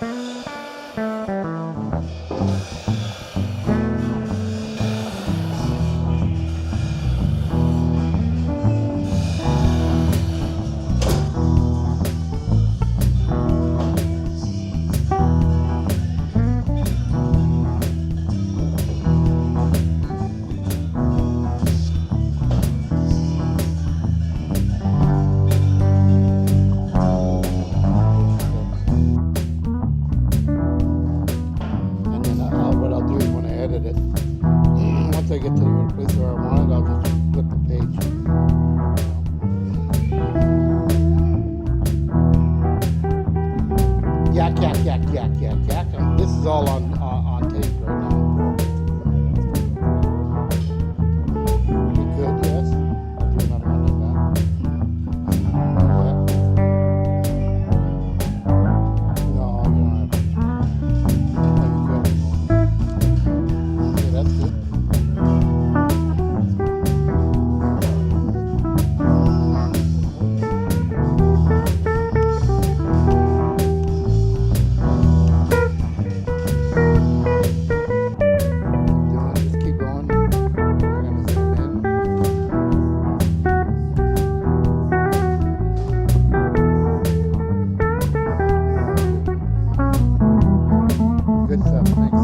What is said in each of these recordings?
And then what I'll do is when I edit it, once I get to the place where I want it, I'll just flip the page. Yak, yak, yak, yak, yak, yak. This is all on tape right now. You could, yes. I'll do another one like that. No, you don't have to. Oh, you could. Yeah, that's good. Just keep going. We're gonna zoom in. Good stuff. Thanks.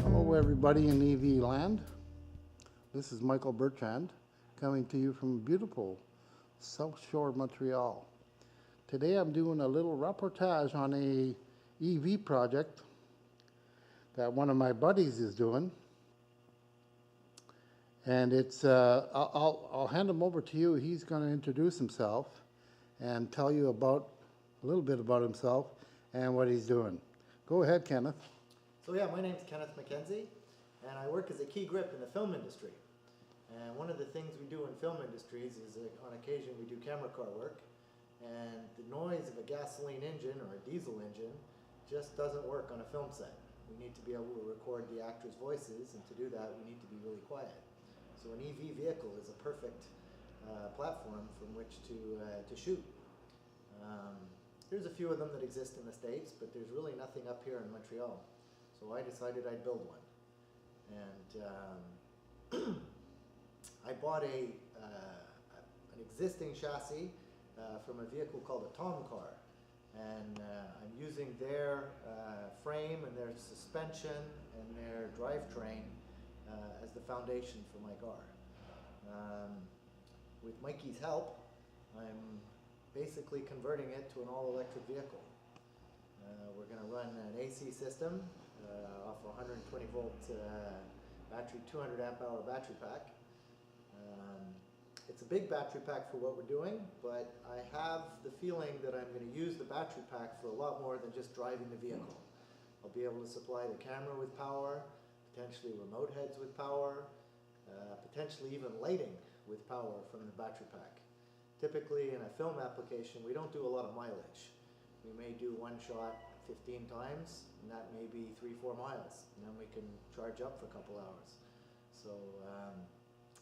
Hello, everybody in EV land. This is Michael Bertrand coming to you from beautiful South Shore of Montreal. Today I'm doing a little reportage on a EV project that one of my buddies is doing. And it's, I'll hand him over to you. He's going to introduce himself and tell you about a little bit about himself and what he's doing. Go ahead, Kenneth. So yeah, my name's Kenneth McKenzie, and I work as a key grip in the film industry. And one of the things we do in film industries is on occasion we do camera car work, and the noise of a gasoline engine or a diesel engine just doesn't work on a film set. We need to be able to record the actors' voices, and to do that we need to be really quiet. So an EV vehicle is a perfect platform from which to shoot. There's a few of them that exist in the States, but there's really nothing up here in Montreal. So I decided I'd build one. And I bought an existing chassis from a vehicle called a Tom car. And I'm using their frame and their suspension and their drivetrain as the foundation for my car. With Mikey's help, I'm basically converting it to an all-electric vehicle. We're going to run an AC system off a 120 volt battery, 200 amp hour battery pack. It's a big battery pack for what we're doing, but I have the feeling that I'm going to use the battery pack for a lot more than just driving the vehicle. I'll be able to supply the camera with power, potentially remote heads with power, potentially even lighting with power from the battery pack. Typically in a film application, we don't do a lot of mileage. We may do one shot 15 times, and that may be 3-4 miles, and then we can charge up for a couple hours. So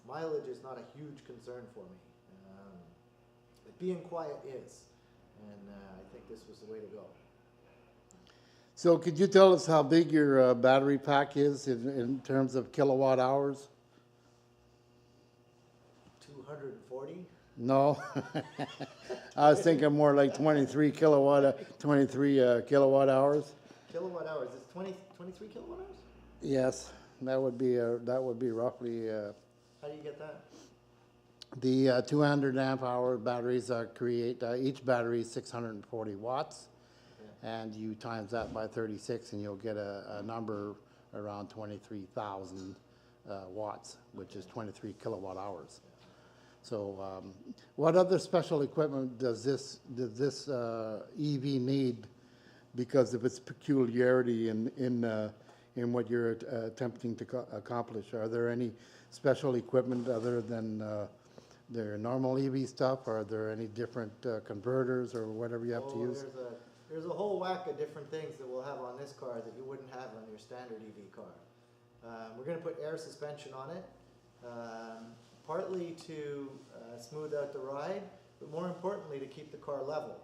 mileage is not a huge concern for me. But being quiet is, and I think this was the way to go. So could you tell us how big your battery pack is in terms of kilowatt hours? 240? No, I was thinking more like 23 kilowatt hours. Kilowatt hours, it's 23 kilowatt hours? Yes, That would be roughly, How do you get that? the 200 amp hour batteries create, each battery is 640 watts. Okay. And you times that by 36 and you'll get a number around 23,000 watts, which is 23 kilowatt hours. So what other special equipment does this EV need because of its peculiarity in what you're attempting to accomplish? Are there any special equipment other than their normal EV stuff? Are there any different converters or whatever you have to use? There's a whole whack of different things that we'll have on this car that you wouldn't have on your standard EV car. We're going to put air suspension on it, partly to smooth out the ride, but more importantly to keep the car level.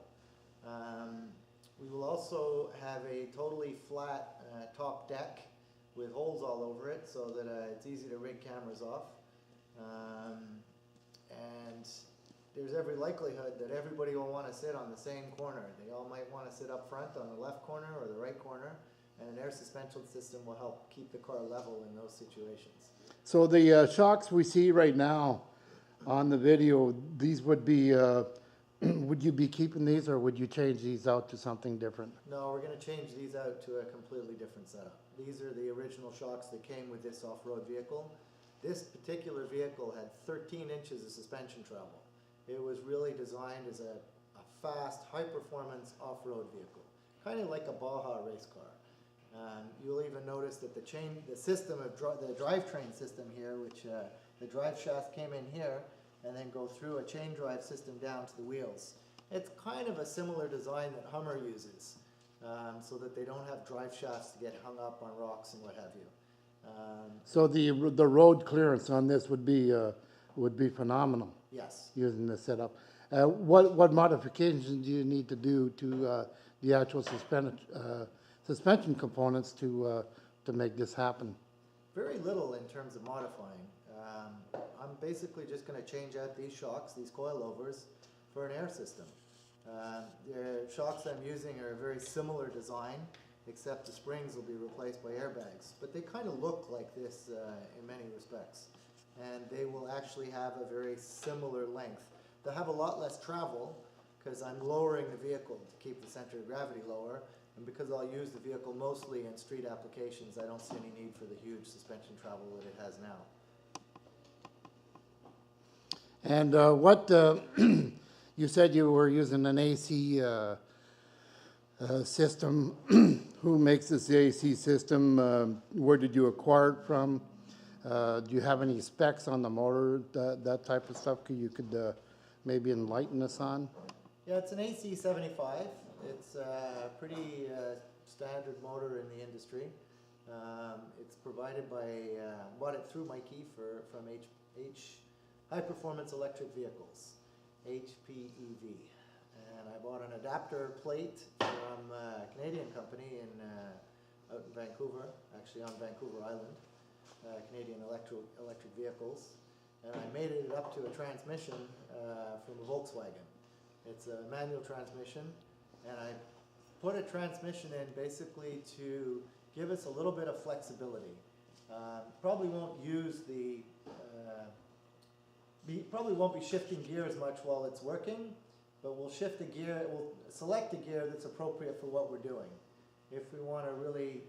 We will also have a totally flat top deck with holes all over it so that it's easy to rig cameras off. And there's every likelihood that everybody will want to sit on the same corner. They all might want to sit up front on the left corner or the right corner, and an air suspension system will help keep the car level in those situations. So the shocks we see right now on the video, these would be, would you be keeping these or would you change these out to something different? No, we're going to change these out to a completely different setup. These are the original shocks that came with this off-road vehicle. This particular vehicle had 13 inches of suspension travel. It was really designed as a fast, high-performance off-road vehicle, kind of like a Baja race car. You'll even notice that the system of the drivetrain system here, which the drive shaft came in here and then go through a chain drive system down to the wheels. It's kind of a similar design that Hummer uses, so that they don't have drive shafts to get hung up on rocks and what have you. So the road clearance on this would be phenomenal. Yes. Using this setup. What modifications do you need to do to the actual suspension components to make this happen? Very little in terms of modifying. I'm basically just going to change out these shocks, these coilovers, for an air system. The shocks I'm using are a very similar design, except the springs will be replaced by airbags. But they kind of look like this in many respects. And they will actually have a very similar length. They'll have a lot less travel because I'm lowering the vehicle to keep the center of gravity lower, and because I'll use the vehicle mostly in street applications, I don't see any need for the huge suspension travel that it has now. And what you said you were using an AC system. Who makes this AC system? Where did you acquire it from? Do you have any specs on the motor, that type of stuff you could maybe enlighten us on? Yeah, it's an AC75. It's a pretty standard motor in the industry. It's provided by, bought it through Mikey from High Performance Electric Vehicles, HPEV. And I bought an adapter plate from a Canadian company out in Vancouver, actually on Vancouver Island. Canadian electric vehicles, and I made it up to a transmission from a Volkswagen. It's a manual transmission, and I put a transmission in basically to give us a little bit of flexibility. Probably won't use probably won't be shifting gears much while it's working, but we'll shift the gear. We'll select a gear that's appropriate for what we're doing. If we want to really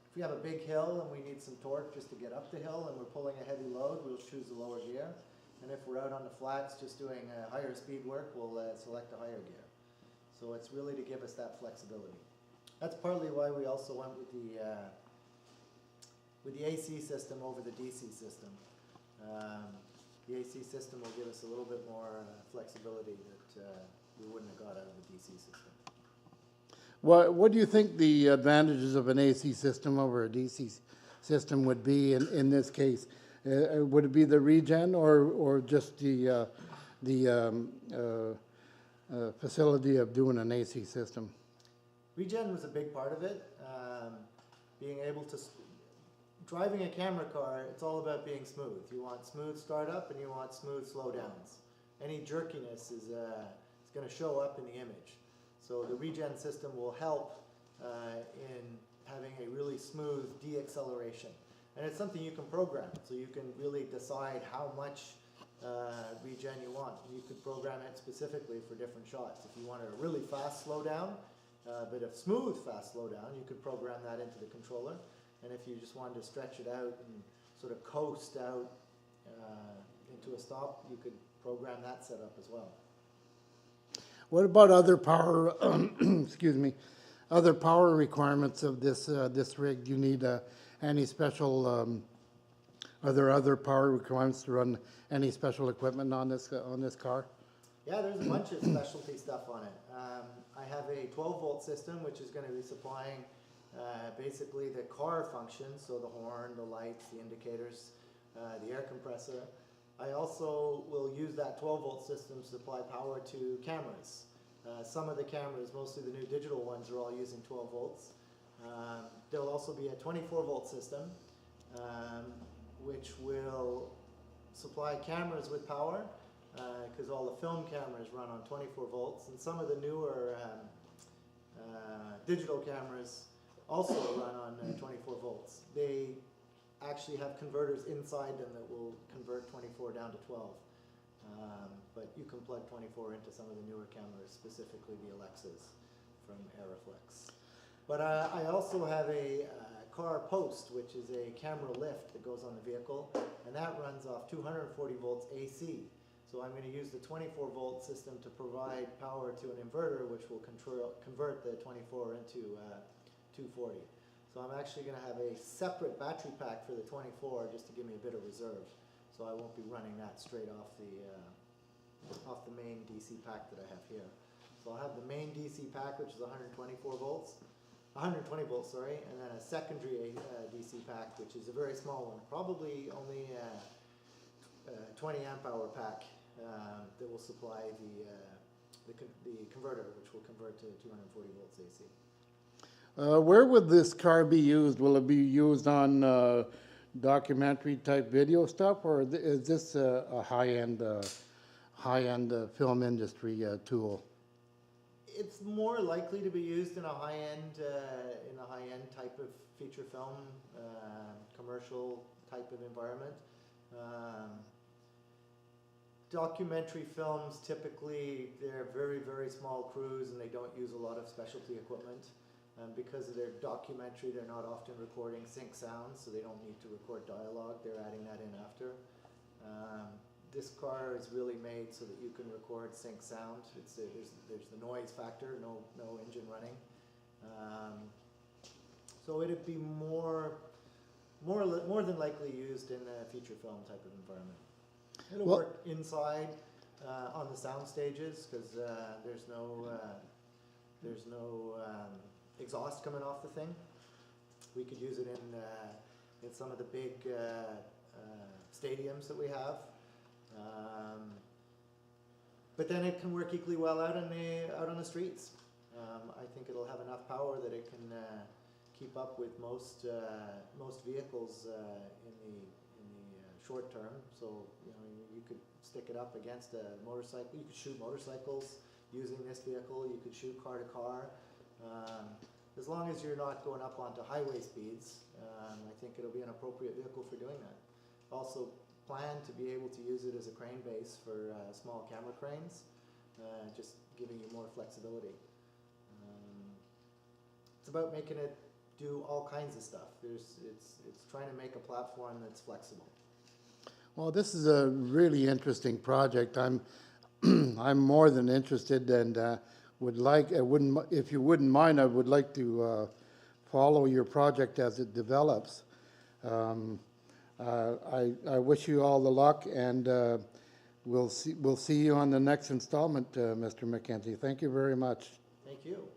if we have a big hill and we need some torque just to get up the hill and we're pulling a heavy load, we'll choose the lower gear. And if we're out on the flats just doing higher speed work, we'll select a higher gear. So it's really to give us that flexibility. That's partly why we also went with the AC system over the DC system. The AC system will give us a little bit more flexibility that we wouldn't have got out of the DC system. What do you think the advantages of an AC system over a DC system would be in this case? Would it be the regen or just the facility of doing an AC system? Regen was a big part of it. Being able to, driving a camera car, it's all about being smooth. You want smooth startup and you want smooth slowdowns. Any jerkiness is going to show up in the image. So the regen system will help in having a really smooth deacceleration. And it's something you can program, so you can really decide how much regen you want. You could program it specifically for different shots. If you wanted a really fast slowdown, but a smooth fast slowdown, you could program that into the controller. And if you just wanted to stretch it out and sort of coast out into a stop, you could program that setup as well. What about other power, excuse me, other power requirements of this this rig? Do you need any special, are there other power requirements to run any special equipment on this car? Yeah, there's a bunch of specialty stuff on it. I have a 12-volt system, which is going to be supplying basically the car functions, so the horn, the lights, the indicators, the air compressor. I also will use that 12-volt system to supply power to cameras. Some of the cameras, mostly the new digital ones, are all using 12 volts. There'll also be a 24-volt system, which will supply cameras with power, because all the film cameras run on 24 volts, and some of the newer digital cameras also run on 24 volts. They actually have converters inside them that will convert 24 down to 12. But you can plug 24 into some of the newer cameras, specifically the Alexas from Aeroflex. But I also have a car post, which is a camera lift that goes on the vehicle, and that runs off 240 volts AC. So I'm going to use the 24-volt system to provide power to an inverter, which will convert the 24 into 240. So I'm actually going to have a separate battery pack for the 24 just to give me a bit of reserve. So I won't be running that straight off the main DC pack that I have here. So I'll have the main DC pack, which is 120 volts, sorry, and then a secondary DC pack, which is a very small one, probably only a 20 amp hour pack that will supply the converter, which will convert to 240 volts AC. Where would this car be used? Will it be used on documentary type video stuff, or is this a high-end film industry tool? It's more likely to be used in a high-end type of feature film, commercial type of environment. Documentary films, typically they're very, very small crews and they don't use a lot of specialty equipment. Because of their documentary, they're not often recording sync sounds, so they don't need to record dialogue. They're adding that in after. This car is really made so that you can record sync sound. There's the noise factor, no engine running. So it'd be more than likely used in a feature film type of environment. It'll work inside on the sound stages because there's no exhaust coming off the thing. We could use it in some of the big stadiums that we have. But then it can work equally well out on the streets. I think it'll have enough power that it can keep up with most vehicles in the short term. So you could stick it up against a motorcycle. You could shoot motorcycles using this vehicle. You could shoot car to car. As long as you're not going up onto highway speeds, I think it'll be an appropriate vehicle for doing that. Also plan to be able to use it as a crane base for small camera cranes, just giving you more flexibility. It's about making it do all kinds of stuff. It's trying to make a platform that's flexible. Well, this is a really interesting project. I'm more than interested, and would like, if you wouldn't mind, I would like to follow your project as it develops. I wish you all the luck, and we'll see you on the next installment, Mr. McKenzie. Thank you very much. Thank you.